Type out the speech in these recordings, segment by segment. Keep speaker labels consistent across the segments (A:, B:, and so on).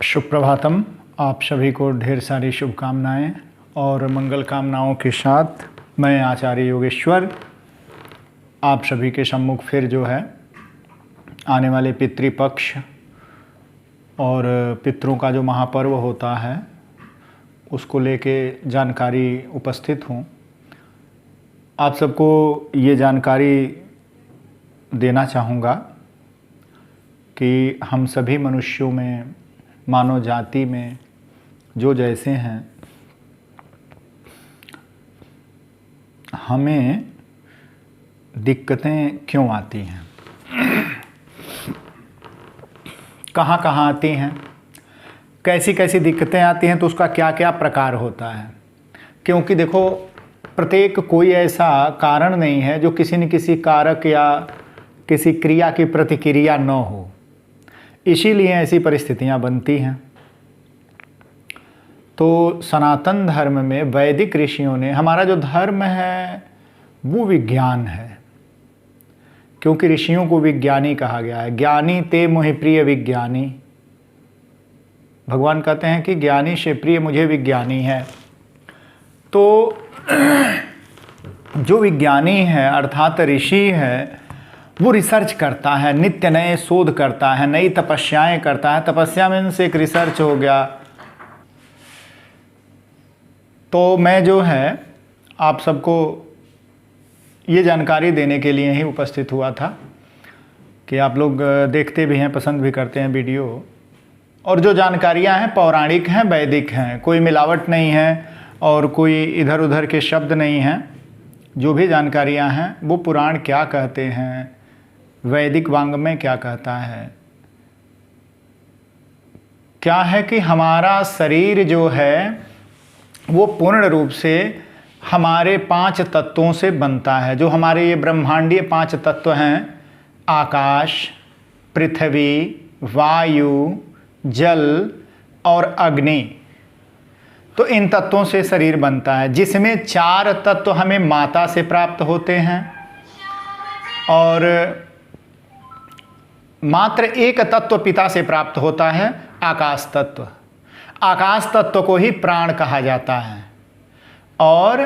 A: सुप्रभातम। आप सभी को ढेर सारी शुभकामनाएं और मंगल कामनाओं के साथ मैं आचार्य योगेश्वर आप सभी के सम्मुख फिर जो है आने वाले पितृपक्ष और पितरों का जो महापर्व होता है उसको लेके जानकारी उपस्थित हूँ। आप सबको ये जानकारी देना चाहूँगा कि हम सभी मनुष्यों में, मानव जाति में जो जैसे हैं, हमें दिक्कतें क्यों आती हैं, कहाँ कहाँ आती हैं, कैसी कैसी दिक्कतें आती हैं, तो उसका क्या क्या प्रकार होता है। क्योंकि देखो, प्रत्येक कोई ऐसा कारण नहीं है जो किसी न किसी कारक या किसी क्रिया की प्रतिक्रिया न हो, इसीलिए ऐसी परिस्थितियां बनती हैं। तो सनातन धर्म में वैदिक ऋषियों ने, हमारा जो धर्म है वो विज्ञान है, क्योंकि ऋषियों को विज्ञानी कहा गया है। ज्ञानी ते मोहि प्रिय विज्ञानी, भगवान कहते हैं कि ज्ञानी से प्रिय मुझे विज्ञानी है। तो जो विज्ञानी है अर्थात ऋषि है, वो रिसर्च करता है, नित्य नए शोध करता है, नई तपस्याएं करता है। तपस्या में से एक रिसर्च हो गया। तो मैं जो है आप सबको ये जानकारी देने के लिए ही उपस्थित हुआ था कि आप लोग देखते भी हैं, पसंद भी करते हैं वीडियो, और जो जानकारियां हैं पौराणिक हैं, वैदिक हैं, कोई मिलावट नहीं है और कोई इधर उधर के शब्द नहीं हैं। जो भी जानकारियां हैं वो पुराण क्या कहते हैं, वैदिक वाङ्मय क्या कहता है। क्या है कि हमारा शरीर जो है वो पूर्ण रूप से हमारे 5 तत्वों से बनता है। जो हमारे ये ब्रह्मांडीय 5 तत्व हैं, आकाश, पृथ्वी, वायु, जल और अग्नि, तो इन तत्वों से शरीर बनता है, जिसमें 4 तत्व हमें माता से प्राप्त होते हैं और मात्र 1 तत्व पिता से प्राप्त होता है, आकाश तत्व। आकाश तत्व को ही प्राण कहा जाता है और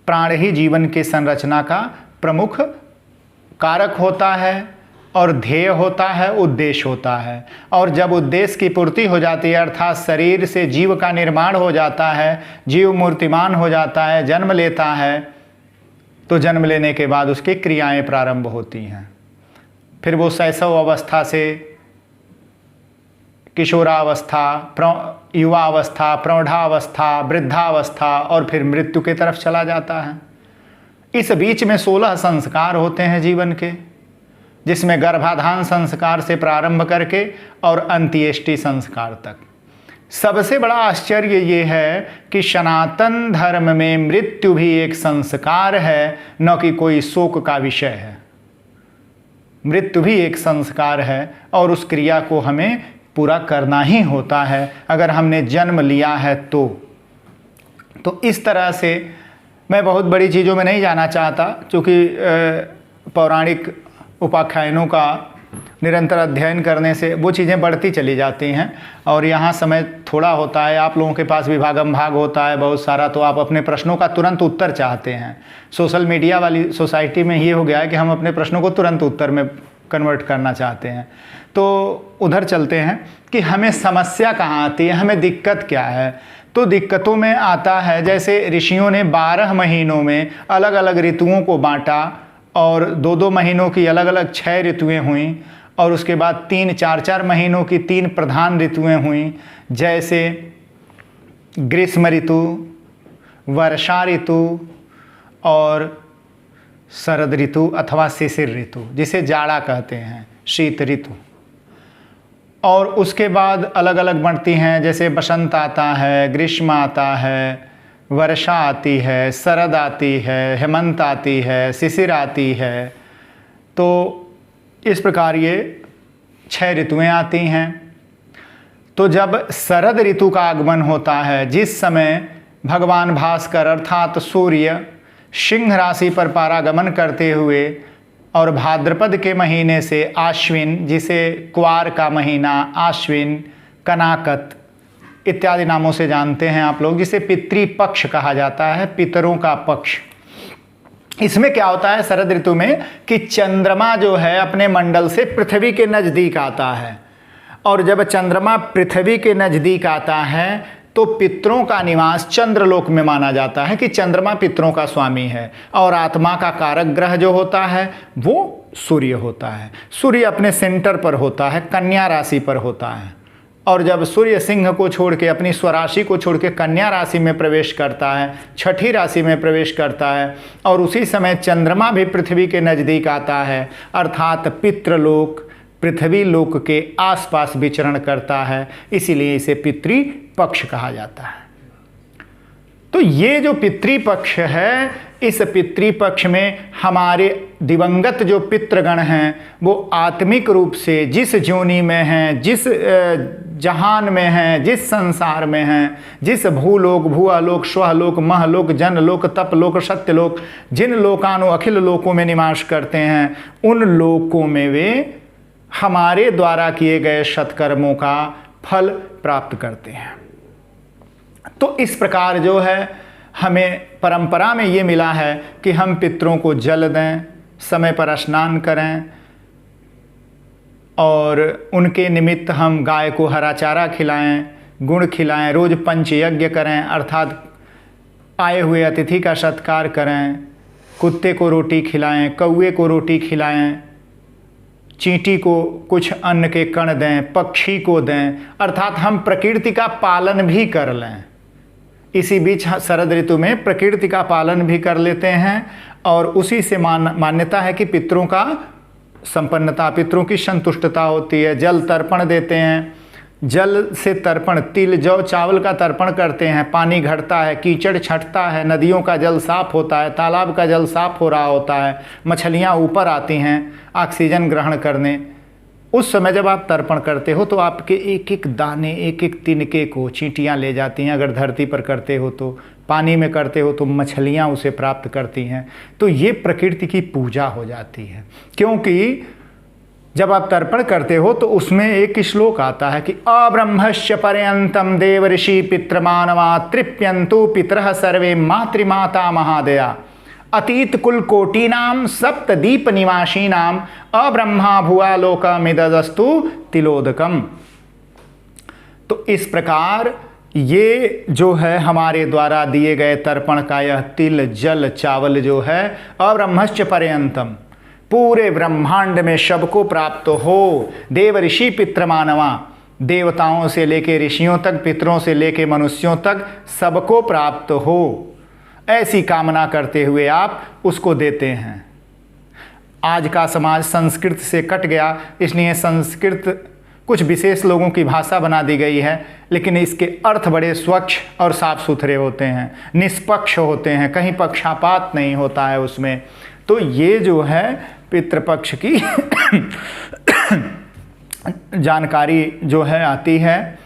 A: प्राण ही जीवन की संरचना का प्रमुख कारक होता है और ध्येय होता है, उद्देश्य होता है। और जब उद्देश्य की पूर्ति हो जाती है, अर्थात शरीर से जीव का निर्माण हो जाता है, जीव मूर्तिमान हो जाता है, जन्म लेता है, तो जन्म लेने के बाद उसकी क्रियाएं प्रारंभ होती हैं। फिर वो शैशव अवस्था से किशोरावस्था, युवावस्था, प्रौढ़ावस्था, वृद्धावस्था और फिर मृत्यु की तरफ चला जाता है। इस बीच में 16 संस्कार होते हैं जीवन के, जिसमें गर्भाधान संस्कार से प्रारंभ करके और अंत्येष्टि संस्कार तक। सबसे बड़ा आश्चर्य ये है कि सनातन धर्म में मृत्यु भी एक संस्कार है, न कि कोई शोक का विषय है। मृत्यु भी एक संस्कार है और उस क्रिया को हमें पूरा करना ही होता है अगर हमने जन्म लिया है तो इस तरह से मैं बहुत बड़ी चीज़ों में नहीं जाना चाहता, क्योंकि पौराणिक उपाख्यानों का निरंतर अध्ययन करने से वो चीज़ें बढ़ती चली जाती हैं और यहाँ समय थोड़ा होता है। आप लोगों के पास भी भागम भाग होता है बहुत सारा, तो आप अपने प्रश्नों का तुरंत उत्तर चाहते हैं। सोशल मीडिया वाली सोसाइटी में ये हो गया है कि हम अपने प्रश्नों को तुरंत उत्तर में कन्वर्ट करना चाहते हैं। तो उधर चलते हैं कि हमें समस्या कहाँ आती है, हमें दिक्कत क्या है। तो दिक्कतों में आता है, जैसे ऋषियों ने 12 महीनों में अलग अलग ऋतुओं को बांटा और 2-2 महीनों की अलग अलग 6 ऋतुएँ हुईं और उसके बाद 3-4 महीनों की 3 प्रधान ऋतुएँ हुईं, जैसे ग्रीष्म ऋतु, वर्षा ऋतु और शरद ऋतु अथवा शिशिर ऋतु, जिसे जाड़ा कहते हैं, शीत ऋतु। और उसके बाद अलग अलग बढ़ती हैं, जैसे बसंत आता है, ग्रीष्म आता है, वर्षा आती है, शरद आती है, हेमंत आती है, शिशिर आती है। तो इस प्रकार ये 6 ऋतुएं आती हैं। तो जब शरद ऋतु का आगमन होता है, जिस समय भगवान भास्कर अर्थात सूर्य सिंह राशि पर पारागमन करते हुए और भाद्रपद के महीने से आश्विन, जिसे क्वार का महीना, आश्विन, कनाकत इत्यादि नामों से जानते हैं आप लोग, जिसे पितृपक्ष कहा जाता है, पितरों का पक्ष। इसमें क्या होता है शरद ऋतु में कि चंद्रमा जो है अपने मंडल से पृथ्वी के नज़दीक आता है, और जब चंद्रमा पृथ्वी के नज़दीक आता है तो पितरों का निवास चंद्रलोक में माना जाता है कि चंद्रमा पितरों का स्वामी है, और आत्मा का कारक ग्रह जो होता है वो सूर्य होता है। सूर्य अपने सेंटर पर होता है, कन्या राशि पर होता है, और जब सूर्य सिंह को छोड़ के अपनी स्वराशि को छोड़ के कन्या राशि में प्रवेश करता है, छठी राशि में प्रवेश करता है, और उसी समय चंद्रमा भी पृथ्वी के नज़दीक आता है, अर्थात पितृलोक पृथ्वी लोक के आसपास विचरण करता है, इसीलिए इसे पितृपक्ष कहा जाता है। तो ये जो पितृपक्ष है, इस पितृपक्ष में हमारे दिवंगत जो पितृगण हैं वो आत्मिक रूप से जिस जोनि में हैं, जिस जहान में हैं, जिस संसार में हैं, जिस भूलोक, भूआलोक, स्वलोक, महलोक, जनलोक, तपलोक, सत्यलोक, जिन लोकानु अखिल लोकों में निवास करते हैं, उन लोकों में वे हमारे द्वारा किए गए सत्कर्मों का फल प्राप्त करते हैं। तो इस प्रकार जो है हमें परंपरा में ये मिला है कि हम पितरों को जल दें, समय पर स्नान करें, और उनके निमित्त हम गाय को हरा चारा खिलाएं, गुड़ खिलाएं, रोज़ पंचयज्ञ करें, अर्थात आए हुए अतिथि का सत्कार करें, कुत्ते को रोटी खिलाएं, कौवे को रोटी खिलाएं, चींटी को कुछ अन्न के कण दें, पक्षी को दें, अर्थात हम प्रकृति का पालन भी कर लें। इसी बीच शरद ऋतु में प्रकृति का पालन भी कर लेते हैं, और उसी से मान्यता है कि पितरों का संपन्नता, पितरों की संतुष्टता होती है। जल तर्पण देते हैं, जल से तर्पण, तिल जौ चावल का तर्पण करते हैं, पानी घटता है, कीचड़ छटता है, नदियों का जल साफ होता है, तालाब का जल साफ हो रहा होता है, मछलियाँ ऊपर आती हैं ऑक्सीजन ग्रहण करने। उस समय जब आप तर्पण करते हो तो आपके एक एक दाने, एक एक तिनके को चींटियाँ ले जाती हैं। अगर धरती पर करते हो तो, पानी में करते हो तो मछलियाँ उसे प्राप्त करती हैं। तो ये प्रकृति की पूजा हो जाती है, क्योंकि जब आप तर्पण करते हो तो उसमें एक श्लोक आता है कि अब्रह्मश्च पर्यंतम देव ऋषि पितृमानवा तृप्यंतु पितरः सर्वे मातृमाता महादया अतीत कुल कोटिनाम सप्त दीप निवासीनाम अब्रह्मा भुआ लोकमिदस्तु तिलोदकम। तो इस प्रकार ये जो है हमारे द्वारा दिए गए तर्पण का यह तिल जल चावल जो है अब्रह्मश्च पर्यंतम, पूरे ब्रह्मांड में सबको प्राप्त हो। देव ऋषि पितृमानवा, देवताओं से लेके ऋषियों तक, पितरों से लेके मनुष्यों तक सबको प्राप्त हो, ऐसी कामना करते हुए आप उसको देते हैं। आज का समाज संस्कृत से कट गया, इसलिए संस्कृत कुछ विशेष लोगों की भाषा बना दी गई है, लेकिन इसके अर्थ बड़े स्वच्छ और साफ सुथरे होते हैं, निष्पक्ष होते हैं, कहीं पक्षपात नहीं होता है उसमें। तो ये जो है पितृपक्ष की जानकारी जो है आती है।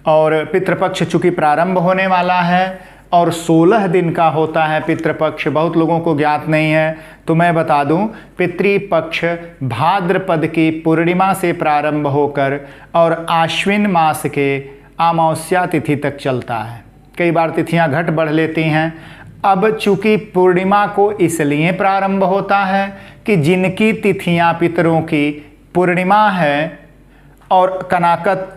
A: और पितृपक्ष चूँकि प्रारंभ होने वाला है और 16 दिन का होता है पितृपक्ष, बहुत लोगों को ज्ञात नहीं है, तो मैं बता दूं, पितृपक्ष भाद्रपद की पूर्णिमा से प्रारंभ होकर और आश्विन मास के अमावस्या तिथि तक चलता है। कई बार तिथियां घट बढ़ लेती हैं। अब चूँकि पूर्णिमा को इसलिए प्रारंभ होता है कि जिनकी तिथियां पितरों की पूर्णिमा है और कनाकत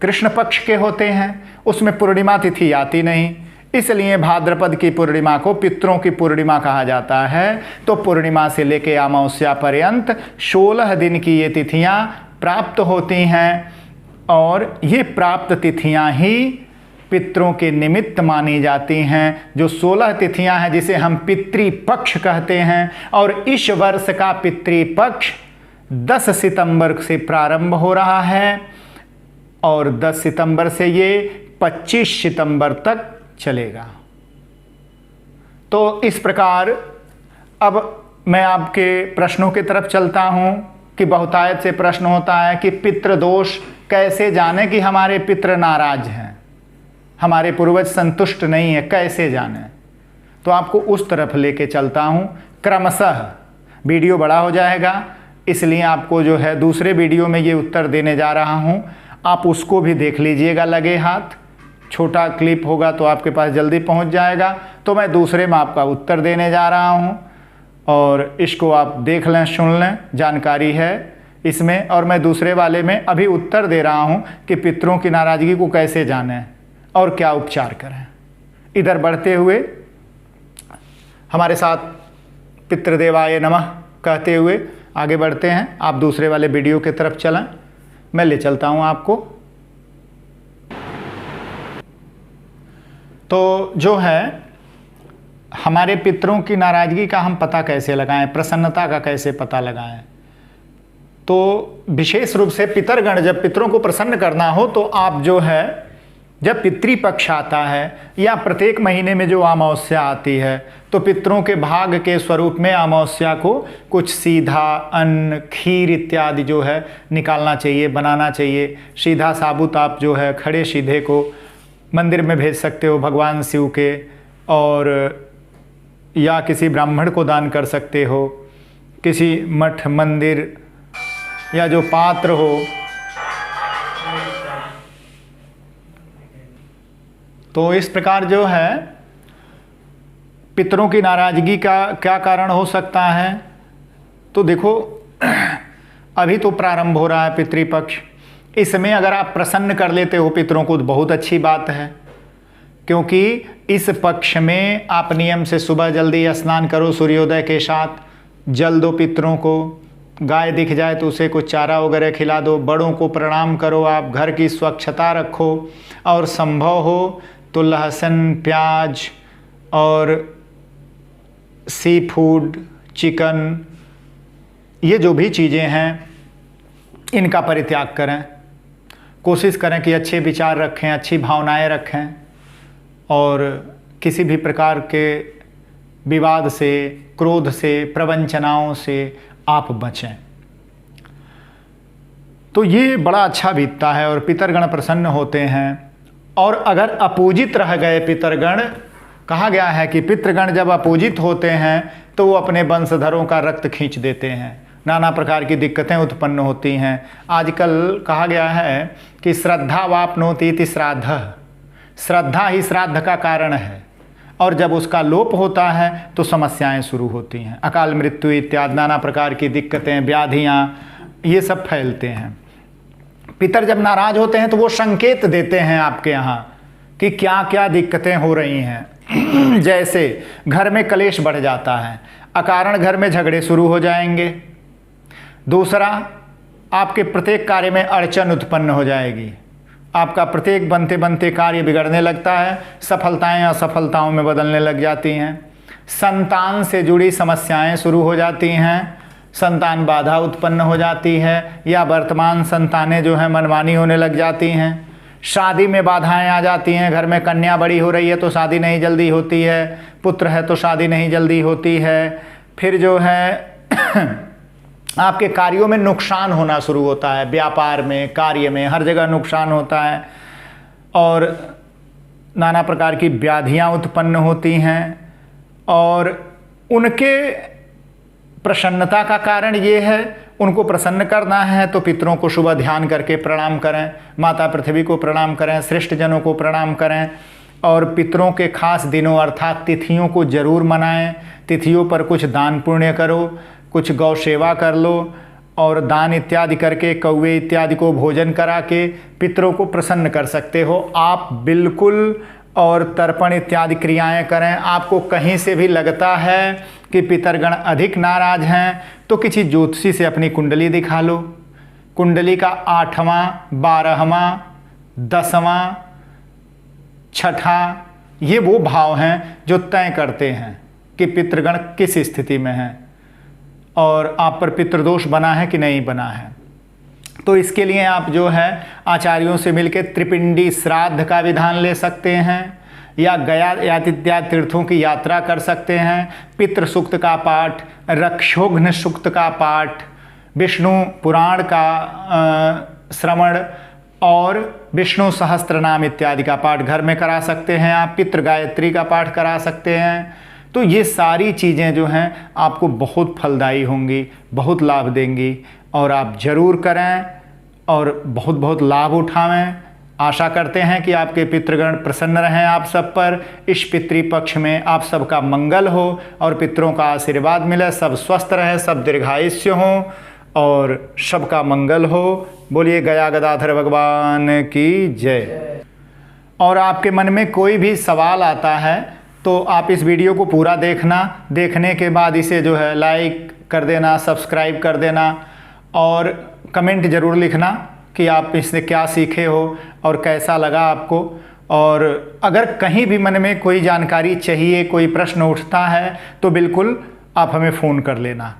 A: कृष्ण पक्ष के होते हैं, उसमें पूर्णिमा तिथि आती नहीं, इसलिए भाद्रपद की पूर्णिमा को पितरों की पूर्णिमा कहा जाता है। तो पूर्णिमा से लेकर अमावस्या पर्यंत 16 दिन की ये तिथियां प्राप्त होती हैं, और ये प्राप्त तिथियां ही पितरों के निमित्त मानी जाती हैं। जो 16 तिथियां हैं जिसे हम पितृपक्ष कहते हैं, और इस वर्ष का पितृपक्ष 10 सितंबर से प्रारंभ हो रहा है, और 10 सितंबर से ये 25 सितंबर तक चलेगा। तो इस प्रकार अब मैं आपके प्रश्नों की तरफ चलता हूं कि बहुतायत से प्रश्न होता है कि पितृदोष कैसे जाने कि हमारे पितृ नाराज हैं, हमारे पूर्वज संतुष्ट नहीं है, कैसे जाने। तो आपको उस तरफ लेके चलता हूं क्रमशः। वीडियो बड़ा हो जाएगा, इसलिए आपको जो है दूसरे वीडियो में ये उत्तर देने जा रहा हूं। आप उसको भी देख लीजिएगा लगे हाथ। छोटा क्लिप होगा तो आपके पास जल्दी पहुंच जाएगा। तो मैं दूसरे में आपका उत्तर देने जा रहा हूं और इसको आप देख लें, सुन लें, जानकारी है इसमें। और मैं दूसरे वाले में अभी उत्तर दे रहा हूं कि पितरों की नाराज़गी को कैसे जानें और क्या उपचार करें। इधर बढ़ते हुए हमारे साथ पितृदेवाय नमः कहते हुए आगे बढ़ते हैं। आप दूसरे वाले वीडियो की तरफ चलें, मैं ले चलता हूं आपको। तो जो है हमारे पितरों की नाराज़गी का हम पता कैसे लगाएं, प्रसन्नता का कैसे पता लगाएं। तो विशेष रूप से पितरगण, जब पितरों को प्रसन्न करना हो तो आप जो है, जब पितृपक्ष आता है या प्रत्येक महीने में जो अमावस्या आती है, तो पितरों के भाग के स्वरूप में अमावस्या को कुछ सीधा अन्न, खीर इत्यादि जो है निकालना चाहिए, बनाना चाहिए। सीधा साबुत आप जो है खड़े सीधे को मंदिर में भेज सकते हो भगवान शिव के, और या किसी ब्राह्मण को दान कर सकते हो, किसी मठ मंदिर या जो पात्र हो। तो इस प्रकार जो है पितरों की नाराज़गी का क्या कारण हो सकता है। तो देखो अभी तो प्रारंभ हो रहा है पितृपक्ष, इसमें अगर आप प्रसन्न कर लेते हो पितरों को तो बहुत अच्छी बात है, क्योंकि इस पक्ष में आप नियम से सुबह जल्दी स्नान करो, सूर्योदय के साथ जल दो पितरों को, गाय दिख जाए तो उसे कुछ चारा वगैरह खिला दो, बड़ों को प्रणाम करो, आप घर की स्वच्छता रखो, और संभव हो तो लहसुन, प्याज और सी फूड, चिकन, ये जो भी चीज़ें हैं इनका परित्याग करें। कोशिश करें कि अच्छे विचार रखें, अच्छी भावनाएं रखें, और किसी भी प्रकार के विवाद से, क्रोध से, प्रवंचनाओं से आप बचें। तो ये बड़ा अच्छा बीतता है और पितरगण प्रसन्न होते हैं। और अगर अपूजित रह गए पितरगण, कहा गया है कि पितृगण जब अपूजित होते हैं तो वो अपने वंशधरों का रक्त खींच देते हैं, नाना प्रकार की दिक्कतें उत्पन्न होती हैं। आजकल कहा गया है कि श्रद्धा वापनोति इति श्राद्ध, श्रद्धा ही श्राद्ध का कारण है, और जब उसका लोप होता है तो समस्याएं शुरू होती हैं, अकाल मृत्यु इत्यादि नाना प्रकार की दिक्कतें, व्याधियाँ, ये सब फैलते हैं। पितर जब नाराज होते हैं तो वो संकेत देते हैं आपके यहाँ कि क्या क्या दिक्कतें हो रही हैं। जैसे घर में कलेश बढ़ जाता है, अकारण घर में झगड़े शुरू हो जाएंगे। दूसरा, आपके प्रत्येक कार्य में अड़चन उत्पन्न हो जाएगी, आपका प्रत्येक बनते बनते कार्य बिगड़ने लगता है, सफलताएं असफलताओं में बदलने लग जाती हैं। संतान से जुड़ी समस्याएं शुरू हो जाती हैं, संतान बाधा उत्पन्न हो जाती है, या वर्तमान संतानें जो है मनमानी होने लग जाती हैं। शादी में बाधाएं आ जाती हैं, घर में कन्या बड़ी हो रही है तो शादी नहीं जल्दी होती है, पुत्र है तो शादी नहीं जल्दी होती है। फिर जो है आपके कार्यों में नुकसान होना शुरू होता है, व्यापार में, कार्य में, हर जगह नुकसान होता है, और नाना प्रकार की व्याधियां उत्पन्न होती हैं। और उनके प्रसन्नता का कारण ये है, उनको प्रसन्न करना है तो पितरों को सुबह ध्यान करके प्रणाम करें, माता पृथ्वी को प्रणाम करें, श्रेष्ठ जनों को प्रणाम करें, और पितरों के खास दिनों अर्थात तिथियों को जरूर मनाएं। तिथियों पर कुछ दान पुण्य करो, कुछ गौ सेवा कर लो, और दान इत्यादि करके कौवे इत्यादि को भोजन करा के पितरों को प्रसन्न कर सकते हो आप बिल्कुल। और तर्पण इत्यादि क्रियाएं करें। आपको कहीं से भी लगता है कि पितरगण अधिक नाराज हैं तो किसी ज्योतिषी से अपनी कुंडली दिखा लो। कुंडली का 8वां, 12वां, 10वां, 6ठा, ये वो भाव हैं जो तय करते हैं कि पितृगण किस स्थिति में हैं और आप पर पितृदोष बना है कि नहीं बना है। तो इसके लिए आप जो है आचार्यों से मिलकर त्रिपिंडी श्राद्ध का विधान ले सकते हैं, या गया इत्यादि तीर्थों की यात्रा कर सकते हैं। पितृ सूक्त का पाठ, रक्षोघ्न सूक्त का पाठ, विष्णु पुराण का श्रवण और विष्णु सहस्त्र नाम इत्यादि का पाठ घर में करा सकते हैं आप। पितृ गायत्री का पाठ करा सकते हैं। तो ये सारी चीज़ें जो हैं आपको बहुत फलदायी होंगी, बहुत लाभ देंगी, और आप जरूर करें। और बहुत बहुत लाभ उठावें। आशा करते हैं कि आपके पितृगण प्रसन्न रहें आप सब पर। इस पितृपक्ष में आप सबका मंगल हो और पितरों का आशीर्वाद मिले, सब स्वस्थ रहें, सब दीर्घायुष्य हों और सबका मंगल हो। बोलिए गया गदाधर भगवान की जय। और आपके मन में कोई भी सवाल आता है तो आप इस वीडियो को पूरा देखना, देखने के बाद इसे जो है लाइक कर देना, सब्सक्राइब कर देना और कमेंट ज़रूर लिखना कि आप इससे क्या सीखे हो और कैसा लगा आपको। और अगर कहीं भी मन में कोई जानकारी चाहिए, कोई प्रश्न उठता है तो बिल्कुल आप हमें फ़ोन कर लेना,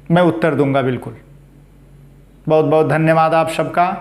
A: मैं उत्तर दूंगा बिल्कुल। बहुत बहुत धन्यवाद आप सबका।